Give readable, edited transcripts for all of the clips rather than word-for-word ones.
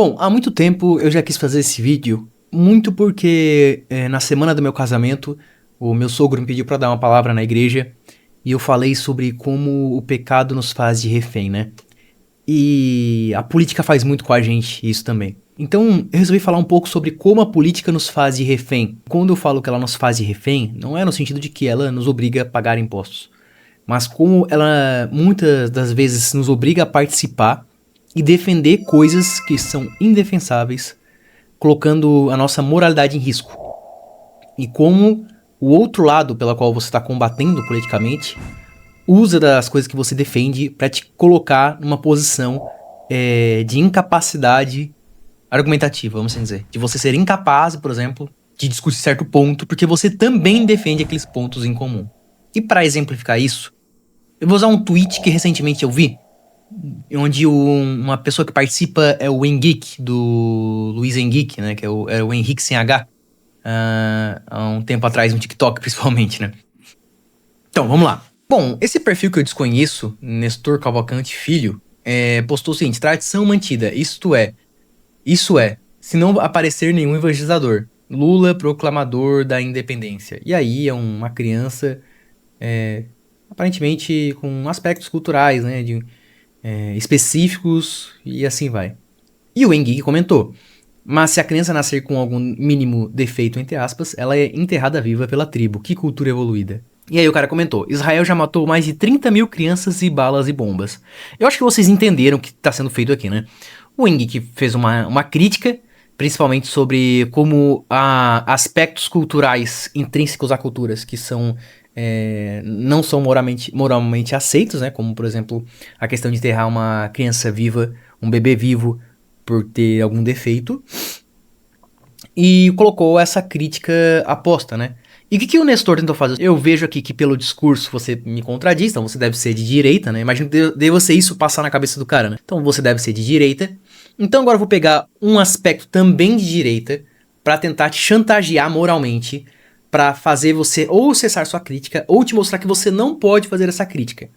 Bom, há muito tempo eu já quis fazer esse vídeo, muito porque na semana do meu casamento, o meu sogro me pediu pra dar uma palavra na igreja e eu falei sobre como o pecado nos faz de refém, né? E a política faz muito com a gente isso também. Então eu resolvi falar um pouco sobre como a política nos faz de refém. Quando eu falo que ela nos faz de refém, não é no sentido de que ela nos obriga a pagar impostos, mas como ela muitas das vezes nos obriga a participar e defender coisas que são indefensáveis, colocando a nossa moralidade em risco. E como o outro lado pela qual você está combatendo politicamente usa das coisas que você defende para te colocar numa posição de incapacidade argumentativa, vamos assim dizer. De você ser incapaz, por exemplo, de discutir certo ponto, porque você também defende aqueles pontos em comum. E para exemplificar isso, eu vou usar um tweet que recentemente eu vi, onde uma pessoa que participa é o Henrique, do Luiz Henrique, né? Que é o Henrique sem H. Há um tempo atrás, no TikTok, principalmente, né? Então, vamos lá. Bom, esse perfil que eu desconheço, Nestor Cavalcante Filho, postou o seguinte: tradição mantida, isso é, se não aparecer nenhum evangelizador. Lula, proclamador da independência. E aí é uma criança, aparentemente com aspectos culturais, né? Específicos e assim vai. E o Henrique comentou: mas se a criança nascer com algum mínimo defeito, entre aspas, ela é enterrada viva pela tribo. Que cultura evoluída. E aí o cara comentou: Israel já matou mais de 30 mil crianças e balas e bombas. Eu acho que vocês entenderam o que está sendo feito aqui, né? O Henrique fez uma crítica, principalmente sobre como há aspectos culturais intrínsecos a culturas que são não são moralmente aceitos, né? Como, por exemplo, a questão de enterrar uma criança viva, um bebê vivo, por ter algum defeito. E colocou essa crítica aposta, né? E o que o Nestor tentou fazer? Eu vejo aqui que pelo discurso você me contradiz, então você deve ser de direita, né? Imagina que deva ser isso passar na cabeça do cara, né? Então você deve ser de direita. Então agora eu vou pegar um aspecto também de direita pra tentar te chantagear moralmente, pra fazer você ou cessar sua crítica ou te mostrar que você não pode fazer essa crítica.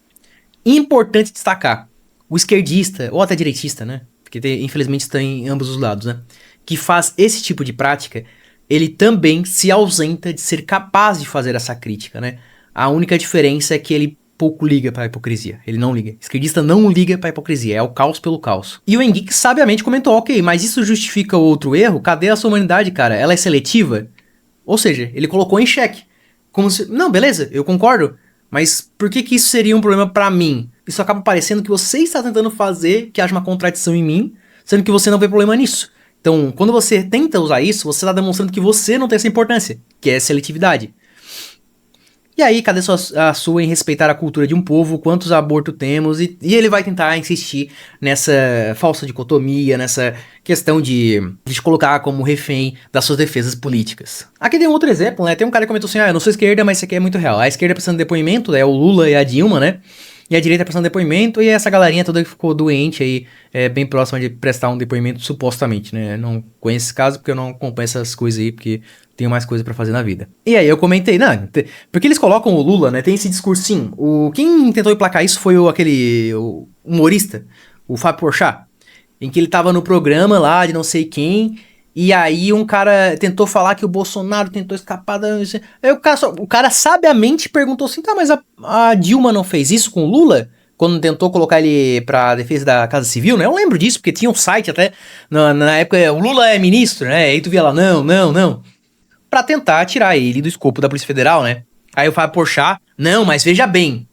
Importante destacar: o esquerdista, ou até direitista, né? Porque infelizmente está em ambos os lados, né? Que faz esse tipo de prática, ele também se ausenta de ser capaz de fazer essa crítica, né? A única diferença é que ele pouco liga pra hipocrisia. Ele não liga. Esquerdista não liga pra hipocrisia. É o caos pelo caos. E o Henrique sabiamente comentou: ok, mas isso justifica outro erro? Cadê a sua humanidade, cara? Ela é seletiva? Ou seja, ele colocou em xeque. Como se... Não, beleza, eu concordo. Mas por que isso seria um problema pra mim? Isso acaba parecendo que você está tentando fazer que haja uma contradição em mim, sendo que você não vê problema nisso. Então, quando você tenta usar isso, você está demonstrando que você não tem essa importância, que é seletividade. E aí, cadê a sua em respeitar a cultura de um povo, quantos abortos temos, e ele vai tentar insistir nessa falsa dicotomia, nessa questão de te colocar como refém das suas defesas políticas. Aqui tem um outro exemplo, né? Tem um cara que comentou assim: eu não sou esquerda, mas isso aqui é muito real. A esquerda prestando depoimento, o Lula e a Dilma, né? E a direita prestando depoimento, e essa galerinha toda que ficou doente aí, bem próxima de prestar um depoimento, supostamente, né? Não conheço esse caso porque eu não acompanho essas coisas aí, porque tenho mais coisa pra fazer na vida. E aí eu comentei, porque eles colocam o Lula, né? Tem esse discursinho. Quem tentou emplacar isso foi o humorista, o Fábio Porchat, em que ele tava no programa lá de não sei quem. E aí um cara tentou falar que o Bolsonaro tentou escapar da... Aí o cara sabiamente perguntou assim: tá, mas a Dilma não fez isso com o Lula? Quando tentou colocar ele pra defesa da Casa Civil, né? Eu lembro disso, porque tinha um site até, na época, o Lula é ministro, né? Aí tu via lá, não. Pra tentar tirar ele do escopo da Polícia Federal, né? Aí o Fábio Porchat: não, mas veja bem,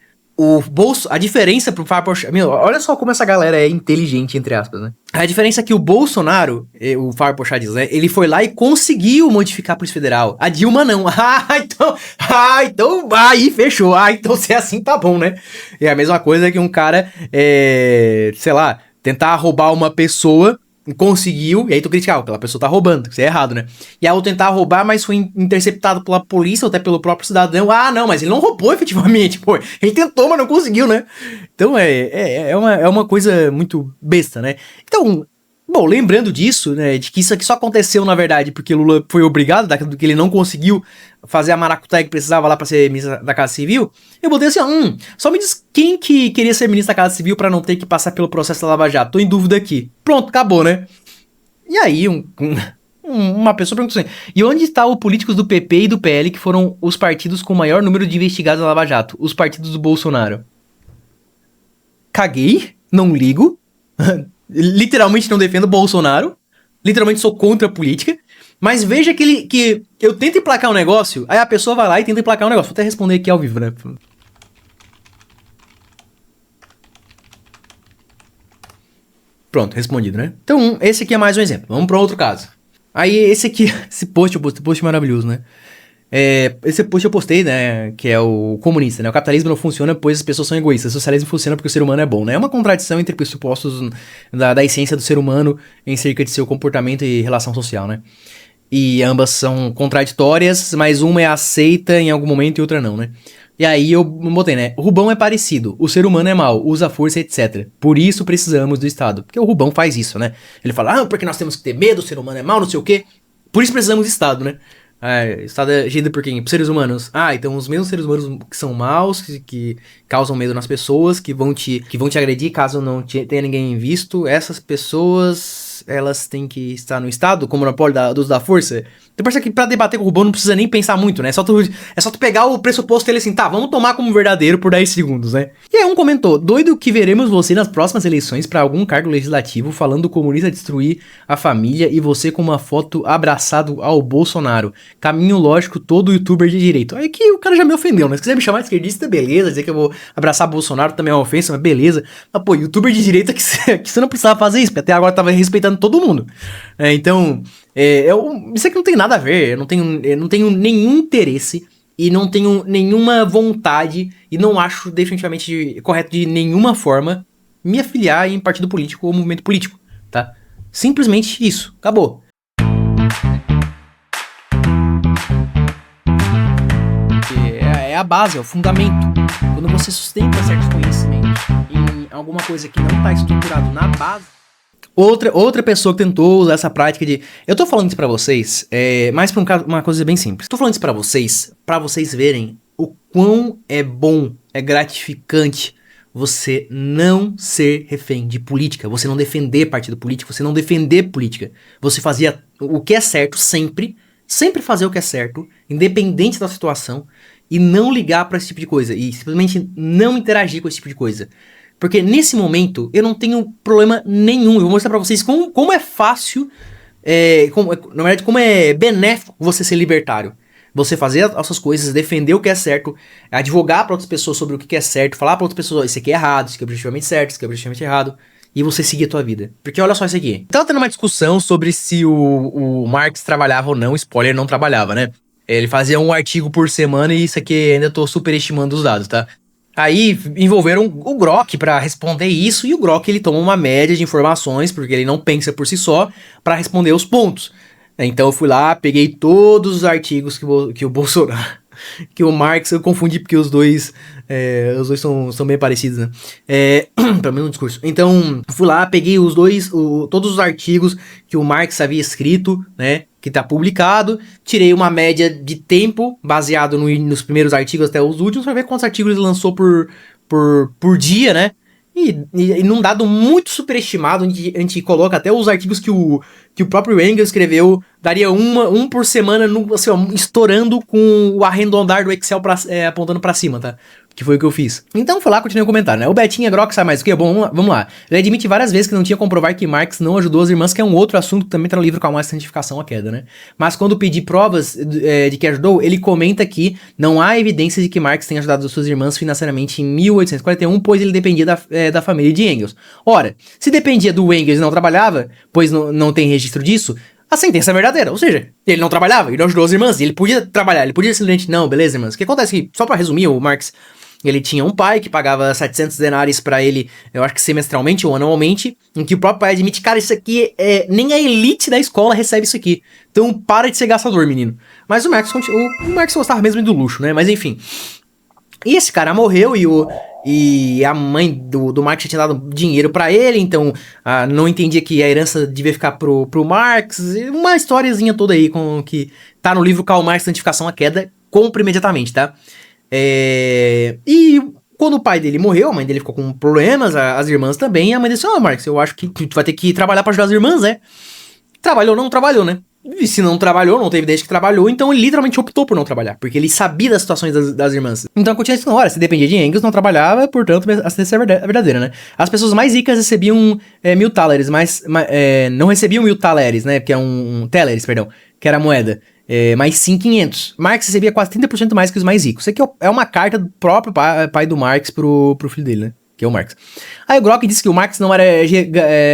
a diferença pro Fábio Porchat... Meu, olha só como essa galera é inteligente, entre aspas, né? A diferença é que o Bolsonaro, o Fábio Porchat diz, né? Ele foi lá e conseguiu modificar a Polícia Federal. A Dilma não. Então, aí fechou. Então se é assim, tá bom, né? É a mesma coisa que um cara, sei lá, tentar roubar uma pessoa, conseguiu, e aí tu critica: aquela pessoa tá roubando, isso é errado, né? E aí eu tentar roubar, mas foi interceptado pela polícia ou até pelo próprio cidadão. Não, mas ele não roubou efetivamente, pô. Ele tentou, mas não conseguiu, né? Então é uma coisa muito besta, né? Então, bom, lembrando disso, né, de que isso aqui só aconteceu, na verdade, porque Lula foi obrigado, daquilo que ele não conseguiu fazer a maracutaia que precisava lá pra ser ministro da Casa Civil, eu botei assim: só me diz quem que queria ser ministro da Casa Civil pra não ter que passar pelo processo da Lava Jato. Tô em dúvida aqui. Pronto, acabou, né? E aí, uma pessoa perguntou assim, e onde estão os políticos do PP e do PL, que foram os partidos com o maior número de investigados na Lava Jato? Os partidos do Bolsonaro. Caguei, não ligo, literalmente não defendo o Bolsonaro, literalmente sou contra a política, mas veja que eu tento emplacar um negócio, aí a pessoa vai lá e tenta emplacar um negócio. Vou até responder aqui ao vivo, né? Pronto, respondido, né? Então, esse aqui é mais um exemplo. Vamos para outro caso. Aí, esse aqui, esse post é maravilhoso, né? Esse post eu postei, né? Que é o comunista, né? O capitalismo não funciona pois as pessoas são egoístas. O socialismo funciona porque o ser humano é bom, né? É uma contradição entre pressupostos da essência do ser humano em cerca de seu comportamento e relação social, né? E ambas são contraditórias, mas uma é aceita em algum momento e outra não, né? E aí eu botei, né? O Rubão é parecido, o ser humano é mau, usa força, etc. Por isso precisamos do Estado. Porque o Rubão faz isso, né? Ele fala, porque nós temos que ter medo, o ser humano é mau, não sei o quê. Por isso precisamos do Estado, né? O Estado é regido por quem? Por seres humanos. Então os mesmos seres humanos que são maus, que causam medo nas pessoas, que vão te agredir caso não tenha ninguém visto, essas pessoas, elas têm que estar no Estado, como o monopólio do uso da força. Então parece que pra debater com o Rubão não precisa nem pensar muito, né? É só tu pegar o pressuposto dele assim, tá, vamos tomar como verdadeiro por 10 segundos, né? E aí um comentou, doido que veremos você nas próximas eleições pra algum cargo legislativo falando o comunista destruir a família e você com uma foto abraçado ao Bolsonaro. Caminho lógico, todo youtuber de direito. Aí que o cara já me ofendeu, né? Se quiser me chamar de esquerdista, beleza. Dizer que eu vou abraçar Bolsonaro também é uma ofensa, mas beleza. Mas, pô, youtuber de direita que você não precisava fazer isso, porque até agora tava respeitando todo mundo. Então, isso aqui não tem nada a ver. Eu não tenho nenhum interesse e não tenho nenhuma vontade e não acho definitivamente correto de nenhuma forma me afiliar em partido político ou movimento político, tá? Simplesmente isso. Acabou. É a base, é o fundamento. Quando você sustenta certos conhecimentos em alguma coisa que não está estruturado na base. Outra pessoa que tentou usar essa prática de... Eu tô falando isso pra vocês, mais pra uma coisa bem simples. Tô falando isso pra vocês verem o quão é bom, é gratificante você não ser refém de política, você não defender partido político, você não defender política. Você fazia o que é certo sempre fazer o que é certo, independente da situação, e não ligar pra esse tipo de coisa, e simplesmente não interagir com esse tipo de coisa. Porque nesse momento eu não tenho problema nenhum. Eu vou mostrar pra vocês como é fácil, na verdade, como é benéfico você ser libertário. Você fazer as suas coisas, defender o que é certo, advogar pra outras pessoas sobre o que é certo, falar pra outras pessoas, isso aqui é errado, isso aqui é objetivamente certo, isso aqui é objetivamente errado, e você seguir a tua vida. Porque olha só isso aqui. Tava tendo uma discussão sobre se o Marx trabalhava ou não, spoiler, não trabalhava, né? Ele fazia um artigo por semana e isso aqui ainda tô superestimando os dados, tá? Aí envolveram o Grok pra responder isso, e o Grok ele toma uma média de informações, porque ele não pensa por si só, pra responder os pontos. Então eu fui lá, peguei todos os artigos que o Bolsonaro, que o Marx, eu confundi porque os dois são bem parecidos, né? Pelo menos no discurso. Então, fui lá, peguei todos os artigos que o Marx havia escrito, né? Que tá publicado, tirei uma média de tempo, baseado nos primeiros artigos até os últimos, pra ver quantos artigos ele lançou por dia, né? E num dado muito superestimado, a gente coloca até os artigos que o próprio Engels escreveu, daria um por semana, assim, ó, estourando com o arredondar do Excel apontando pra cima, tá? Que foi o que eu fiz. Então, fui lá, continuei o comentário, né? O Betinha Grok sabe mais o que? Bom, vamos lá. Ele admite várias vezes que não tinha como provar que Marx não ajudou as irmãs, que é um outro assunto que também tá no livro Calma a Santificação à Queda, né? Mas quando pedi provas de que ajudou, ele comenta que não há evidência de que Marx tenha ajudado as suas irmãs financeiramente em 1841, pois ele dependia da família de Engels. Ora, se dependia do Engels e não trabalhava, pois não tem registro disso, a sentença é verdadeira, ou seja, ele não trabalhava, ele não ajudou as irmãs, ele podia trabalhar, ele podia simplesmente, não, beleza, irmãs. O que acontece é que, só pra resumir, o Marx, ele tinha um pai que pagava 700 denários pra ele, eu acho que semestralmente ou anualmente, em que o próprio pai admite, cara, isso aqui nem a elite da escola recebe isso aqui. Então para de ser gastador, menino. Mas o Marx gostava mesmo do luxo, né? Mas enfim. E esse cara morreu e a mãe do Marx tinha dado dinheiro pra ele, então não entendia que a herança devia ficar pro Marx. Uma historiazinha toda aí que tá no livro Karl Marx, Santificação à Queda, compra imediatamente, tá? E quando o pai dele morreu, a mãe dele ficou com problemas, as irmãs também, e a mãe disse, Marx, eu acho que tu vai ter que trabalhar pra ajudar as irmãs, né? Trabalhou, não trabalhou, né? E se não trabalhou, não teve evidência que trabalhou, então ele literalmente optou por não trabalhar, porque ele sabia das situações das irmãs. Então continua assim, ora, se dependia de Engels, não trabalhava, portanto, a sentença é verdadeira, né? As pessoas mais ricas recebiam 1.000 thalers, mas não recebiam 1.000 thalers, né? Que é thalers, perdão, que era a moeda. Mas sim 500. Marx recebia quase 30% mais que os mais ricos. Isso aqui é uma carta do próprio pai do Marx pro filho dele, né? Que é o Marx. Aí o Grock disse que o Marx não era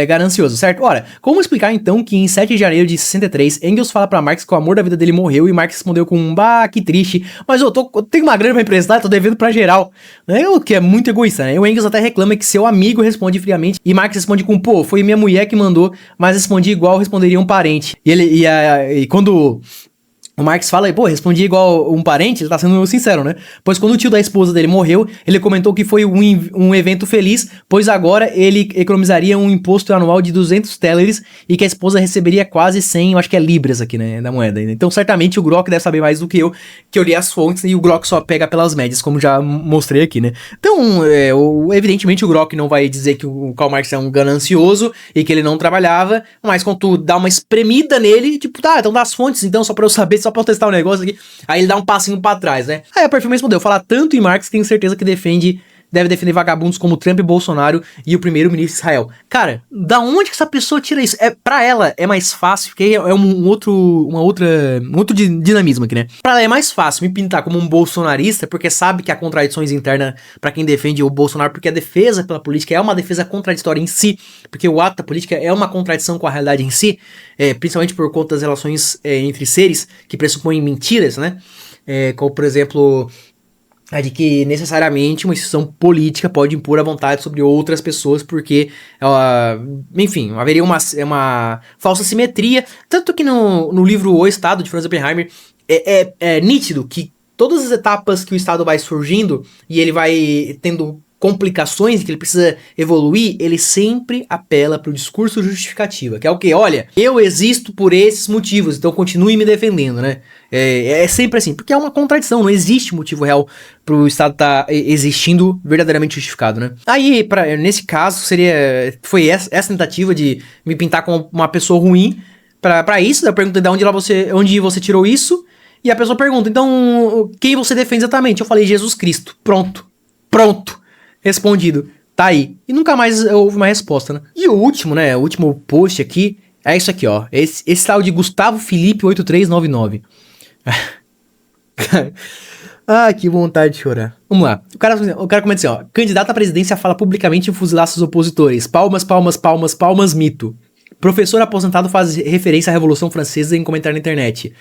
ganancioso, certo? Ora, como explicar então que em 7 de janeiro de 63, Engels fala pra Marx que o amor da vida dele morreu e Marx respondeu com bah, que triste, mas eu tenho uma grana pra emprestar, tô devendo pra geral. O que é muito egoísta, né? O Engels até reclama que seu amigo responde friamente e Marx responde com, pô, foi minha mulher que mandou, mas respondi igual responderia um parente. E quando o Marx fala, pô, respondi igual um parente, ele tá sendo sincero, né? Pois quando o tio da esposa dele morreu, ele comentou que foi um evento feliz, pois agora ele economizaria um imposto anual de 200 thalers e que a esposa receberia quase 100, eu acho que é libras aqui, né, da moeda. Então certamente o Grock deve saber mais do que eu li as fontes e o Grock só pega pelas médias, como já mostrei aqui, né? Então, evidentemente o Grock não vai dizer que o Karl Marx é um ganancioso e que ele não trabalhava, mas quando tu dá uma espremida nele, tipo, tá, então dá as fontes, então, só pra eu saber, só pra eu testar o negócio aqui. Aí ele dá um passinho pra trás, né? Aí a Perfil respondeu, falar tanto em Marx que tenho certeza que deve defender vagabundos como Trump, Bolsonaro e o primeiro-ministro de Israel. Cara, da onde que essa pessoa tira isso? Pra ela é mais fácil, porque é um outro dinamismo aqui, né? Pra ela é mais fácil me pintar como um bolsonarista, porque sabe que há contradições internas pra quem defende o Bolsonaro, porque a defesa pela política é uma defesa contraditória em si, porque o ato da política é uma contradição com a realidade em si, principalmente por conta das relações entre seres que pressupõem mentiras, né? Como, por exemplo, a de que necessariamente uma instituição política pode impor a vontade sobre outras pessoas, porque, enfim, haveria uma falsa simetria. Tanto que no livro O Estado, de Franz Oppenheimer, é nítido que todas as etapas que o Estado vai surgindo e ele vai tendo complicações que ele precisa evoluir, ele sempre apela para o discurso justificativa, que é o que? Olha, eu existo por esses motivos, então continue me defendendo, né? É sempre assim, porque é uma contradição, não existe motivo real para o Estado estar existindo verdadeiramente justificado, né? Aí, nesse caso, foi essa tentativa de me pintar como uma pessoa ruim para isso, eu perguntei onde você tirou isso, e a pessoa pergunta, então, quem você defende exatamente? Eu falei, Jesus Cristo, pronto. Respondido. Tá aí. E nunca mais houve uma resposta, né? E o último post aqui, é isso aqui, ó. Esse tal de Gustavo Felipe 8399. Que vontade de chorar. Vamos lá. O cara comenta assim, ó. Candidato à presidência fala publicamente em fuzilar seus opositores. Palmas, palmas, palmas, palmas, mito. Professor aposentado faz referência à Revolução Francesa em comentário na internet.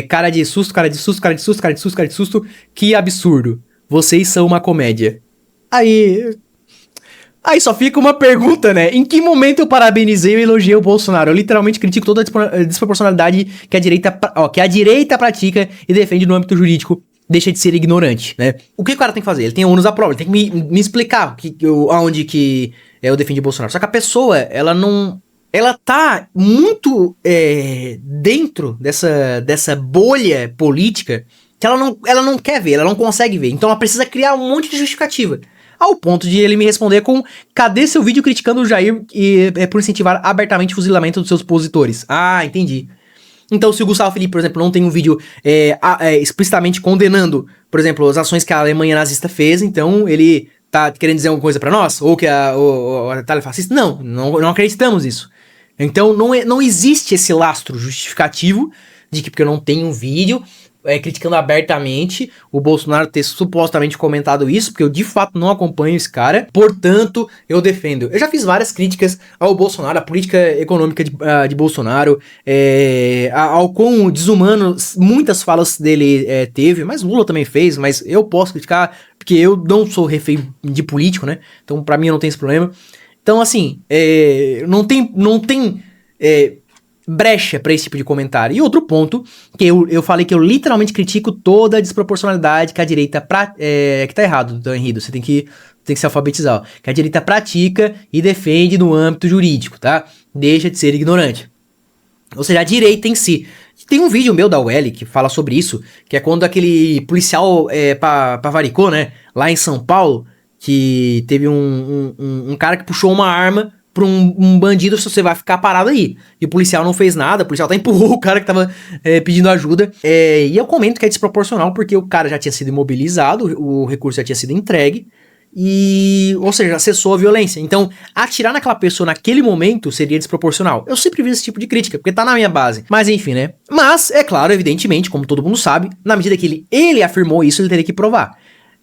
Cara de susto, cara de susto, cara de susto, cara de susto, cara de susto. Que absurdo. Vocês são uma comédia. Aí só fica uma pergunta, né? Em que momento eu parabenizei e elogiei o Bolsonaro? Eu literalmente critico toda a desproporcionalidade que a direita pratica e defende no âmbito jurídico. Deixa de ser ignorante, né? O que o cara tem que fazer? Ele tem ônus à prova, ele tem que me explicar aonde que eu defendi o Bolsonaro. Só que a pessoa, ela tá muito dentro dessa bolha política que ela não quer ver, ela não consegue ver. Então ela precisa criar um monte de justificativa. Ao ponto de ele me responder com: cadê seu vídeo criticando o Jair por incentivar abertamente o fuzilamento dos seus opositores? Ah, entendi. Então, se o Gustavo Felipe, por exemplo, não tem um vídeo explicitamente condenando, por exemplo, as ações que a Alemanha nazista fez, então ele tá querendo dizer alguma coisa pra nós? Ou que a Itália é fascista? Não acreditamos nisso. Então, não existe esse lastro justificativo de que porque eu não tenho um vídeo criticando abertamente o Bolsonaro ter supostamente comentado isso, porque eu de fato não acompanho esse cara, portanto eu defendo. Eu já fiz várias críticas ao Bolsonaro, à política econômica de Bolsonaro, ao quão desumano muitas falas dele teve, mas Lula também fez, mas eu posso criticar, porque eu não sou refém de político, né? Então pra mim não tem esse problema. Então assim, não tem brecha pra esse tipo de comentário. E outro ponto, que eu falei que eu literalmente critico toda a desproporcionalidade que a direita que tá errado, então, Henrido, você tem que se alfabetizar, ó, que a direita pratica e defende no âmbito jurídico, tá? Deixa de ser ignorante. Ou seja, a direita em si. Tem um vídeo meu da UL que fala sobre isso, que é quando aquele policial pavaricou, né, lá em São Paulo, que teve um cara que puxou uma arma pra um bandido se você vai ficar parado aí. E o policial não fez nada, o policial até empurrou o cara que tava pedindo ajuda. E eu comento que é desproporcional porque o cara já tinha sido imobilizado, o recurso já tinha sido entregue. Ou seja, cessou a violência. Então, atirar naquela pessoa naquele momento seria desproporcional. Eu sempre vi esse tipo de crítica, porque tá na minha base. Mas enfim, né? Mas, é claro, evidentemente, como todo mundo sabe, na medida que ele afirmou isso, ele teria que provar.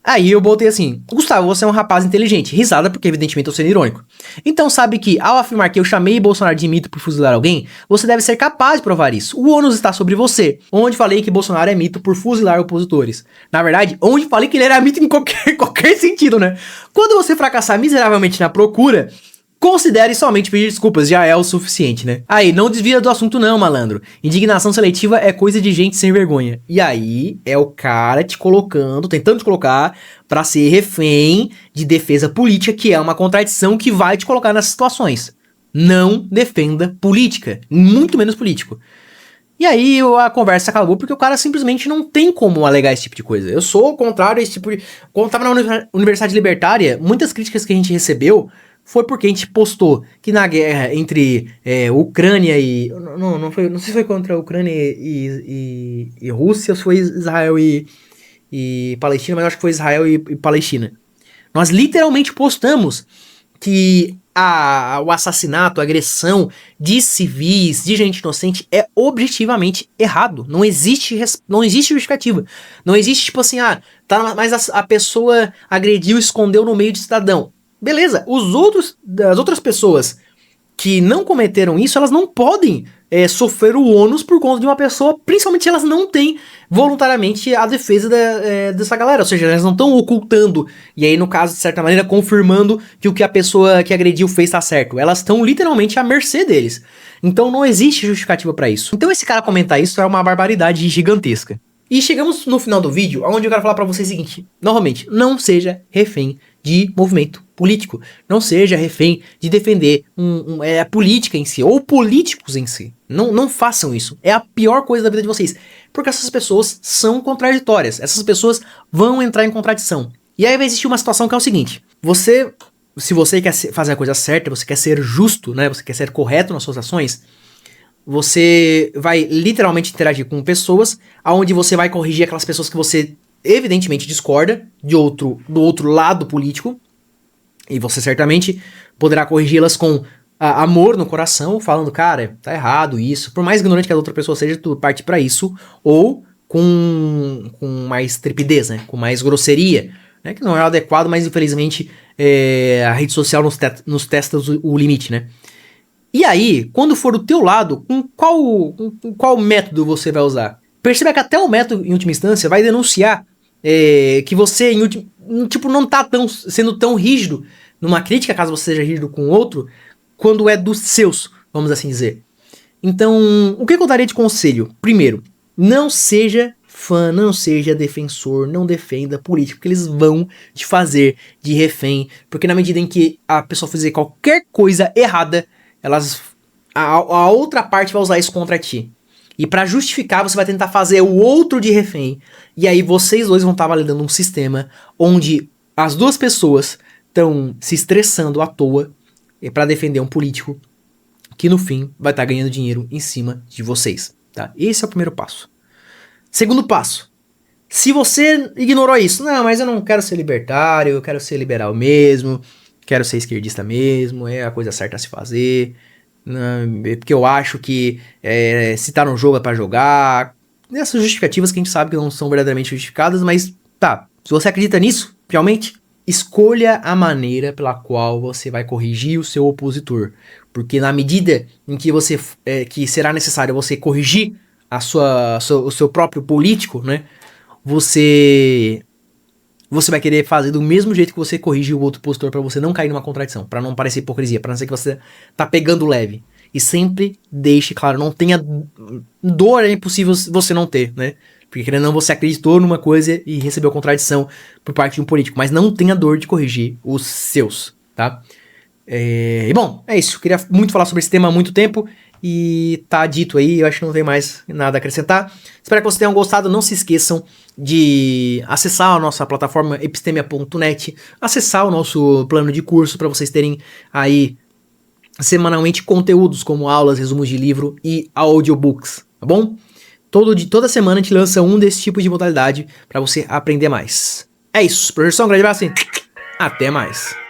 Aí eu botei assim: Gustavo, você é um rapaz inteligente. Risada, porque evidentemente eu tô sendo irônico. Então sabe que, ao afirmar que eu chamei Bolsonaro de mito por fuzilar alguém, você deve ser capaz de provar isso. O ônus está sobre você. Onde falei que Bolsonaro é mito por fuzilar opositores. Na verdade, onde falei que ele era mito em qualquer sentido, né? Quando você fracassar miseravelmente na procura, considere somente pedir desculpas, já é o suficiente, né? Aí, não desvia do assunto não, malandro. Indignação seletiva é coisa de gente sem vergonha. E aí, é o cara te colocando, tentando te colocar pra ser refém de defesa política, que é uma contradição que vai te colocar nessas situações. Não defenda política, muito menos político. E aí a conversa acabou porque o cara simplesmente não tem como alegar esse tipo de coisa. Eu sou contrário a esse tipo de... Quando tava na Universidade Libertária, muitas críticas que a gente recebeu foi porque a gente postou que na guerra entre Ucrânia e... Não sei se foi contra a Ucrânia e Rússia, ou se foi Israel e Palestina, mas eu acho que foi Israel e Palestina. Nós literalmente postamos que o assassinato, a agressão de civis, de gente inocente, é objetivamente errado. Não existe justificativa. Não existe tipo assim, mas a pessoa agrediu e escondeu no meio de cidadão. Beleza, as outras pessoas que não cometeram isso, elas não podem sofrer o ônus por conta de uma pessoa, principalmente se elas não têm voluntariamente a defesa dessa galera, ou seja, elas não estão ocultando, e aí no caso, de certa maneira, confirmando que o que a pessoa que agrediu fez tá certo. Elas estão literalmente à mercê deles. Então não existe justificativa pra isso. Então esse cara comentar isso é uma barbaridade gigantesca. E chegamos no final do vídeo, onde eu quero falar pra vocês o seguinte: novamente, não seja refém de movimento político. Não seja refém de defender a política em si, ou políticos em si. Não façam isso. É a pior coisa da vida de vocês. Porque essas pessoas são contraditórias. Essas pessoas vão entrar em contradição. E aí vai existir uma situação que é o seguinte: se você quer fazer a coisa certa, você quer ser justo, né? Você quer ser correto nas suas ações, você vai literalmente interagir com pessoas, aonde você vai corrigir aquelas pessoas que você evidentemente discorda do outro lado político, e você certamente poderá corrigi-las com amor no coração, falando, cara, tá errado isso, por mais ignorante que a outra pessoa seja, tu parte pra isso, ou com mais trepidez, né, com mais grosseria, né, que não é adequado, mas infelizmente a rede social nos testa o limite, né. E aí, quando for do teu lado, com qual método você vai usar? Perceba que até o método, em última instância, vai denunciar que você, não tá sendo tão rígido numa crítica, caso você seja rígido com o outro, quando é dos seus, vamos assim dizer. Então, o que eu daria de conselho? Primeiro, não seja fã, não seja defensor, não defenda político, porque eles vão te fazer de refém, porque na medida em que a pessoa fizer qualquer coisa errada, a outra parte vai usar isso contra ti. E pra justificar, você vai tentar fazer o outro de refém. E aí vocês dois vão estar validando um sistema onde as duas pessoas estão se estressando à toa pra defender um político que no fim vai estar ganhando dinheiro em cima de vocês, tá? Esse é o primeiro passo. Segundo passo: se você ignorou isso, não, mas eu não quero ser libertário, eu quero ser liberal mesmo, quero ser esquerdista mesmo, é a coisa certa a se fazer, porque eu acho que se tá no jogo é pra jogar. Essas justificativas que a gente sabe que não são verdadeiramente justificadas, mas tá, se você acredita nisso, realmente, escolha a maneira pela qual você vai corrigir o seu opositor, porque na medida em que que será necessário você corrigir o seu próprio político, né, você vai querer fazer do mesmo jeito que você corrige o outro opositor, pra você não cair numa contradição, pra não parecer hipocrisia, pra não ser que você tá pegando leve. E sempre deixe claro, não tenha dor, é impossível você não ter, né? Porque querendo ou não, você acreditou numa coisa e recebeu contradição por parte de um político, mas não tenha dor de corrigir os seus, tá? E bom, é isso. Queria muito falar sobre esse tema há muito tempo e tá dito aí, eu acho que não tem mais nada a acrescentar. Espero que vocês tenham gostado. Não se esqueçam de acessar a nossa plataforma epistemia.net, acessar o nosso plano de curso para vocês terem aí semanalmente conteúdos como aulas, resumos de livro e audiobooks, tá bom? Toda semana a gente lança um desse tipo de modalidade para você aprender mais. É isso, professor, um grande abraço e até mais.